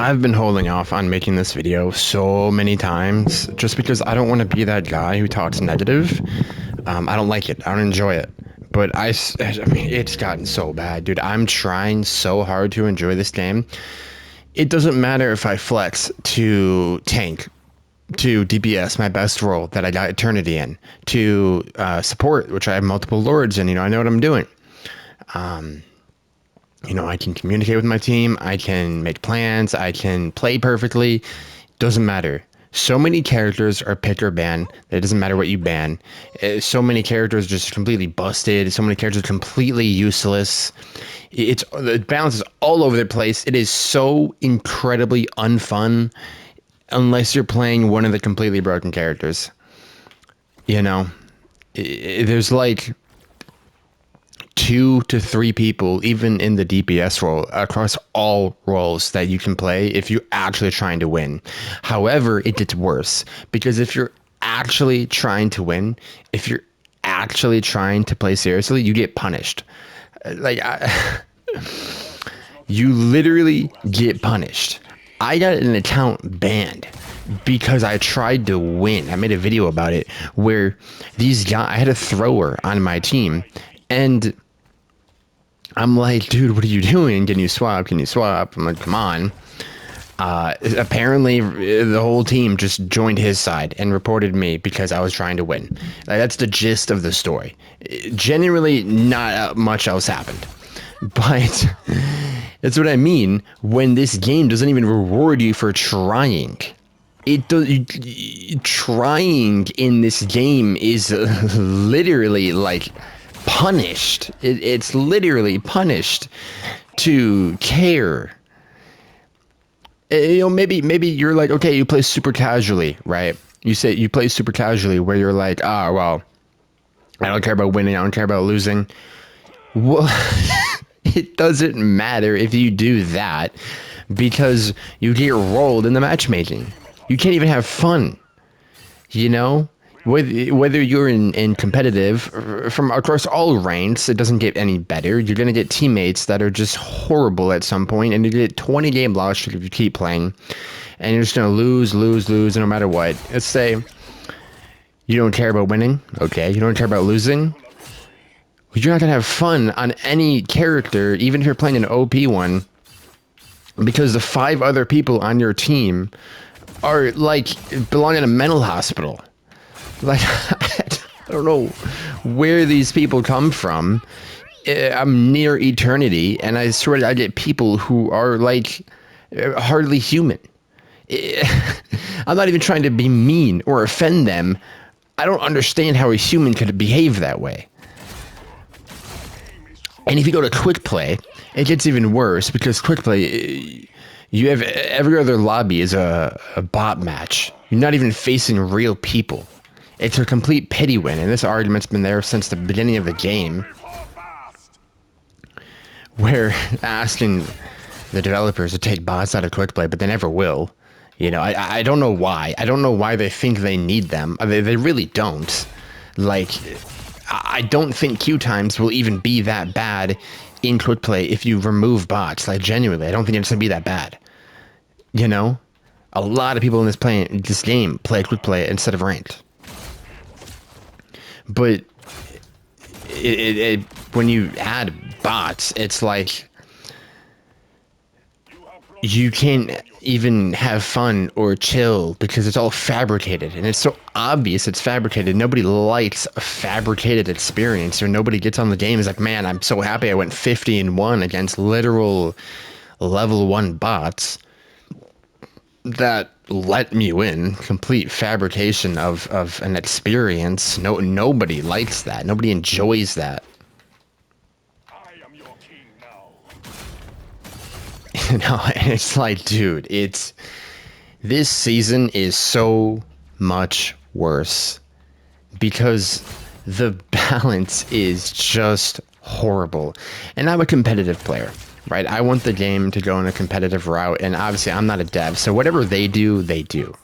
I've been holding off on making this video so many times just because I don't want to be that guy who talks negative. I don't like it. I don't enjoy it. But I mean, it's gotten so bad, dude. I'm trying so hard to enjoy this game. It doesn't matter if I flex to tank, to DPS, my best role that I got Eternity in, to support, which I have multiple lords and, I know what I'm doing. I can communicate with my team, I can make plans, I can play perfectly. Doesn't matter. So many characters are pick or ban. It doesn't matter what you ban. So many characters just completely busted. So many characters completely useless. The balance is all over the place. It is so incredibly unfun unless you're playing one of the completely broken characters. There's like 2 to 3 people, even in the DPS role, across all roles that you can play if you're actually trying to win. However, it gets worse because if you're actually trying to win, if you're actually trying to play seriously, you get punished. You literally get punished. I got an account banned because I tried to win. I made a video about it where I had a thrower on my team, and I'm like, dude, what are you doing? Can you swap? Can you swap? I'm like, come on. Apparently, the whole team just joined his side and reported me because I was trying to win. That's the gist of the story. Generally, not much else happened. But that's what I mean when this game doesn't even reward you for trying. Trying in this game is literally like punished. It's literally punished to care. Maybe you're like, okay, you play super casually, right? You say you play super casually where you're like, well, I don't care about winning, I don't care about losing. Well, it doesn't matter if you do that because you get rolled in the matchmaking. You can't even have fun, Whether you're in competitive, from across all ranks, it doesn't get any better. You're going to get teammates that are just horrible at some point, and you get 20 game loss streak if you keep playing, and you're just going to lose, no matter what. Let's say you don't care about winning, okay? You don't care about losing. You're not going to have fun on any character, even if you're playing an OP one, because the 5 other people on your team are, belong in a mental hospital. I don't know where these people come from. I'm near eternity, and I swear I get people who are hardly human. I'm not even trying to be mean or offend them. I don't understand how a human could behave that way. And if you go to quick play, it gets even worse because quick play, you have every other lobby is a bot match. You're not even facing real people. It's a complete pity win, and this argument's been there since the beginning of the game. We're asking the developers to take bots out of quick play, but they never will. I don't know why. I don't know why they think they need them. They really don't. I don't think queue times will even be that bad in quick play if you remove bots. Genuinely, I don't think it's gonna be that bad. A lot of people in this game play quick play instead of ranked. But when you add bots, it's like you can't even have fun or chill because it's all fabricated, and it's so obvious it's fabricated. Nobody likes a fabricated experience, or nobody gets on the game and is like, man, I'm so happy I went 50-1 against literal level 1 bots that let me win. Complete fabrication of an experience. Nobody likes that. Nobody enjoys that. I am your king now. It's like, dude, this season is so much worse because the balance is just horrible. And I'm a competitive player, right? I want the game to go in a competitive route, and obviously I'm not a dev, so whatever they do,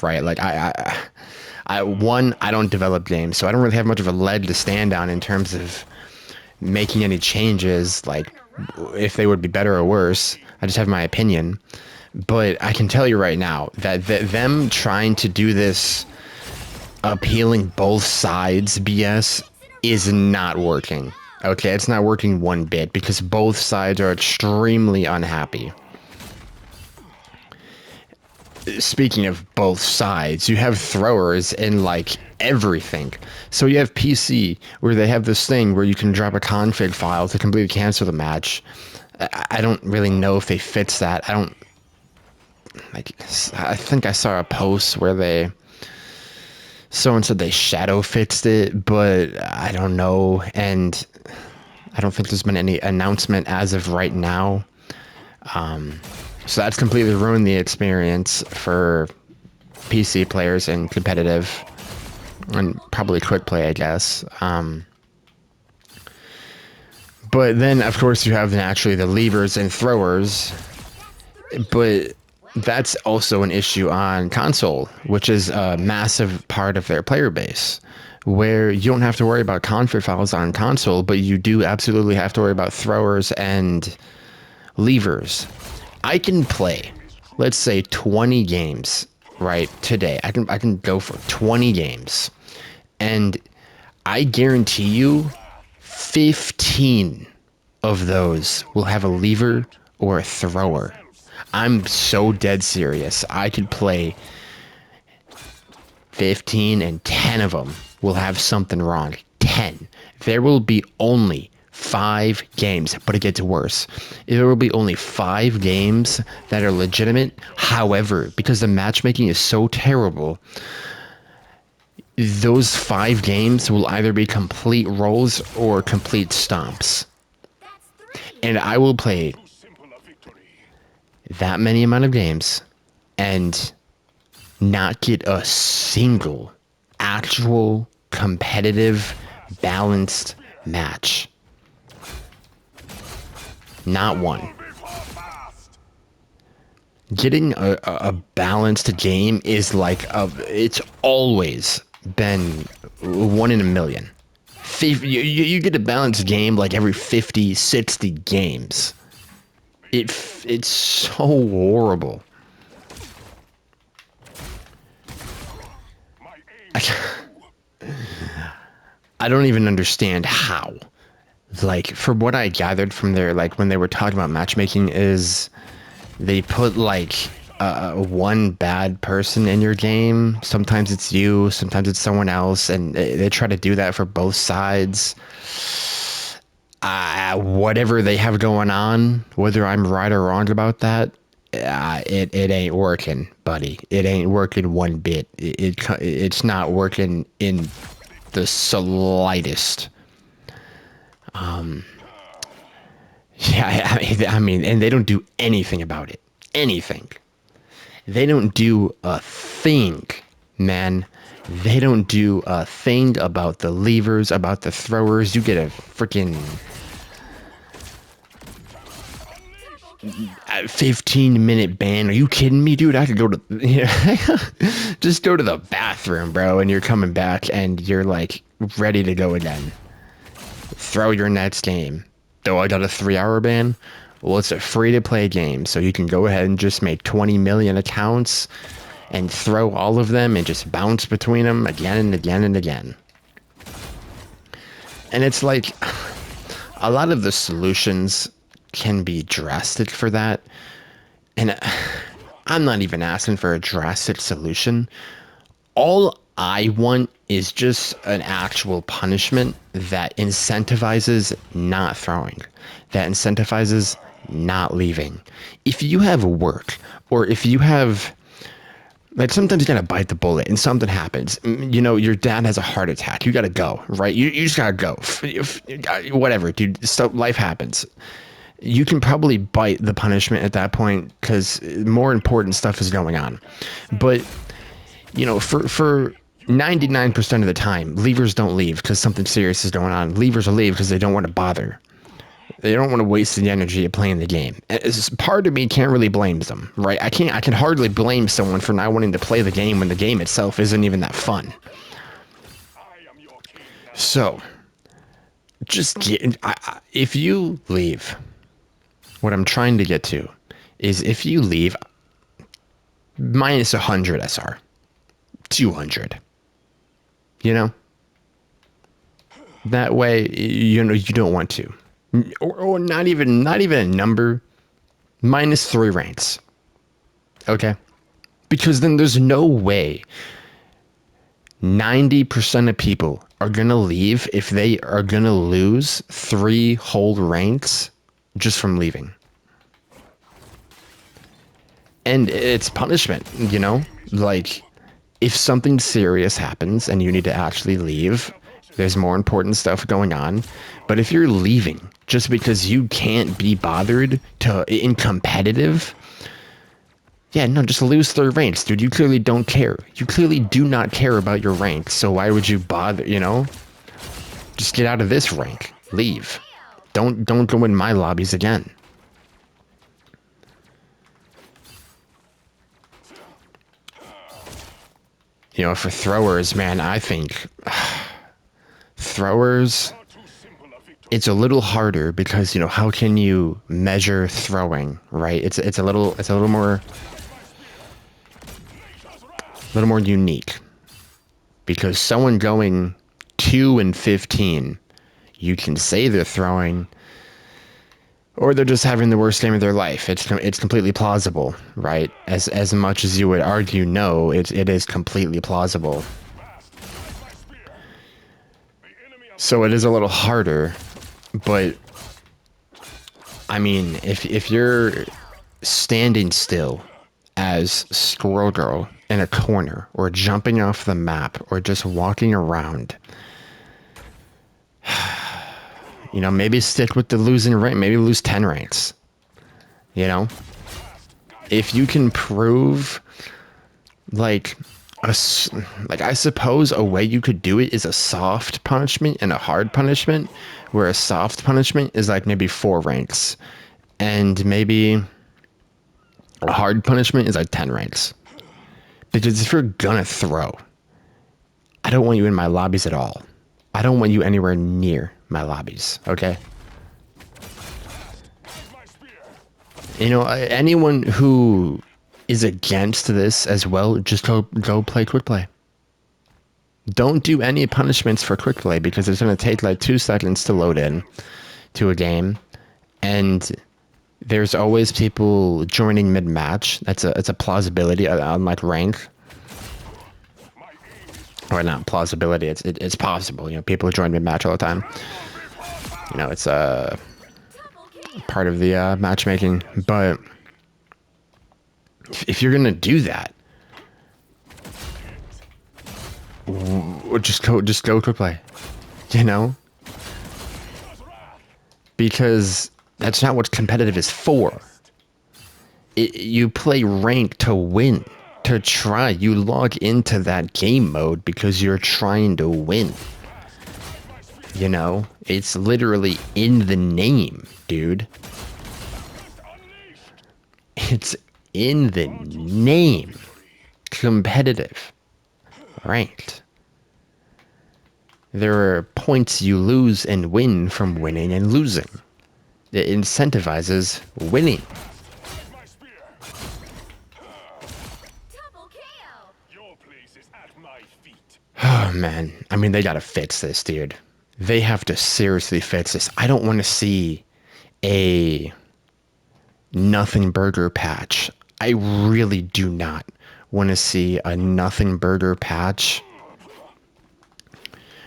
right? I don't develop games, so I don't really have much of a leg to stand on in terms of making any changes, if they would be better or worse. I just have my opinion. But I can tell you right now that them trying to do this appealing both sides BS is not working. Okay, it's not working one bit because both sides are extremely unhappy. Speaking of both sides, you have throwers in like everything. So you have PC where they have this thing where you can drop a config file to completely cancel the match. I don't really know if they fix that. I don't like. I think I saw a post where someone said they shadow fixed it, but I don't know, and I don't think there's been any announcement as of right now. So that's completely ruined the experience for PC players and competitive, and probably quick play, I guess. But then, of course, you have naturally the levers and throwers, but that's also an issue on console, which is a massive part of their player base, where you don't have to worry about config files on console, but you do absolutely have to worry about throwers and levers. I can play, let's say 20 games, right, today. I can go for 20 games. And I guarantee you 15 of those will have a lever or a thrower. I'm so dead serious. I could play 15 and 10 of them will have something wrong. 10. There will be only 5 games, but it gets worse. There will be only 5 games that are legitimate. However, because the matchmaking is so terrible, those 5 games will either be complete rolls or complete stomps. And I will play Simple a victory. that many amount of games and not get a single actual competitive balanced match. Not one. Getting a balanced game is like it's always been 1 in a million. You get a balanced game like every 50, 60 games. It's so horrible. My aim. I don't even understand how. Like, from what I gathered from their, like, when they were talking about matchmaking, is they put, like, one bad person in your game. Sometimes it's you, sometimes it's someone else, and they try to do that for both sides. Whatever they have going on, whether I'm right or wrong about that, it ain't working, buddy. It ain't working one bit. It's not working in the slightest. Yeah, I mean, and they don't do anything about it. Anything. They don't do a thing, man. They don't do a thing about the levers, about the throwers. You get a freaking 15-minute ban. Are you kidding me, dude? I could go to just go to the bathroom, bro, and you're coming back and you're like ready to go again. Throw your next game. Though I got a 3-hour ban. Well, it's a free-to-play game, so you can go ahead and just make 20 million accounts and throw all of them and just bounce between them again and again and again. And it's like a lot of the solutions can be drastic for that. And I'm not even asking for a drastic solution. All I want is just an actual punishment that incentivizes not throwing, that incentivizes not leaving. If you have work, or if you have, like, sometimes you gotta bite the bullet and something happens. You know, your dad has a heart attack. You gotta go, right? You just gotta go. Whatever, dude. Stuff, life happens. You can probably bite the punishment at that point because more important stuff is going on. But you know, for 99% of the time, leavers don't leave because something serious is going on. Leavers will leave because they don't want to bother. They don't want to waste the energy of playing the game. Part of me can't really blame them, right? I can hardly blame someone for not wanting to play the game when the game itself isn't even that fun. I am your king. So, just get, if you leave, what I'm trying to get to is if you leave, minus 100 SR, 200. You know, that way you know you don't want to, or not even a number. Minus 3 ranks. Okay, because then there's no way 90% of people are gonna leave if they are gonna lose 3 whole ranks just from leaving. And it's punishment, you know? Like, if something serious happens and you need to actually leave, there's more important stuff going on. But if you're leaving just because you can't be bothered to in competitive, yeah, no, just lose 3 ranks, dude. You clearly don't care. You clearly do not care about your rank, so why would you bother, you know? Just get out of this rank. Leave. Don't go in my lobbies again. You know, for throwers, man, I think throwers, it's a little harder because, you know, how can you measure throwing, right? It's a little more unique because someone going 2 and 15, you can say they're throwing, or they're just having the worst game of their life. It's completely plausible, right? As much as you would argue no, it is completely plausible. So it is a little harder, but I mean, if you're standing still as Squirrel Girl in a corner, or jumping off the map, or just walking around, you know, maybe stick with the losing rank, maybe lose 10 ranks. You know, if you can prove like like I suppose a way you could do it is a soft punishment and a hard punishment, where a soft punishment is like maybe 4 ranks, and maybe a hard punishment is like 10 ranks. Because if you're gonna throw, I don't want you in my lobbies at all. I don't want you anywhere near my lobbies, okay? You know, anyone who is against this as well, just go play quick play. Don't do any punishments for quick play because it's going to take like 2 seconds to load in to a game, and there's always people joining mid match. It's a plausibility on like rank, or not plausibility. It's possible. You know, people join mid match all the time. You know, it's a part of the matchmaking. But if you're gonna do that, just go quick play. You know, because that's not what competitive is for. You play rank to win, to try. You log into that game mode because you're trying to win. You know, it's literally in the name, dude. It's in the name. Competitive. Ranked. There are points you lose and win from winning and losing. It incentivizes winning. Oh man, I mean, they gotta fix this, dude. They have to seriously fix this. I don't want to see a nothing burger patch. I really do not want to see a nothing burger patch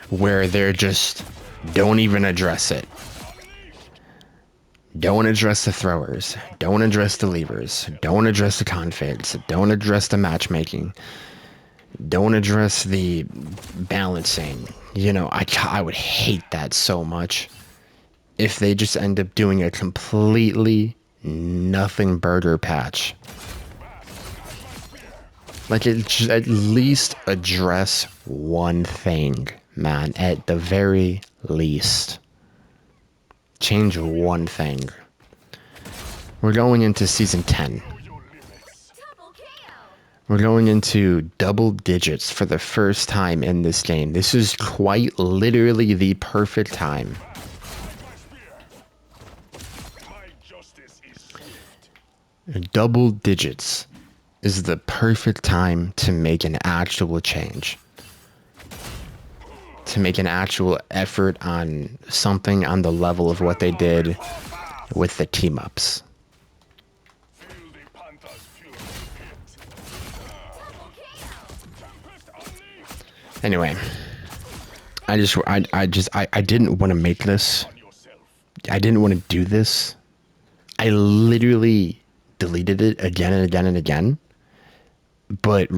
where they're just don't even address it. Don't address the throwers. Don't address the levers. Don't address the configs. Don't address the matchmaking. Don't address the balancing. You know, I would hate that so much if they just end up doing a completely nothing burger patch. Like, at least address one thing, man. At the very least. Change one thing. We're going into season 10. We're going into double digits for the first time in this game. This is quite literally the perfect time. Double digits is the perfect time to make an actual change, to make an actual effort on something on the level of what they did with the team ups. Feel the panther's fury hit. Tempest unleashed Anyway, I didn't want to make this. on yourself. I didn't want to do this. I literally deleted it again and again and again. But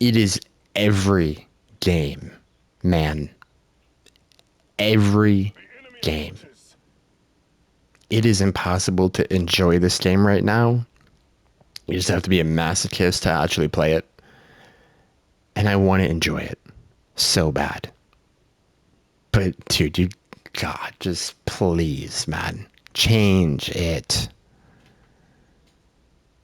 it is every game, man. Every The enemy game. approaches. It is impossible to enjoy this game right now. You just have to be a masochist to actually play it. And I want to enjoy it so bad. But dude, God, just please, man, change it.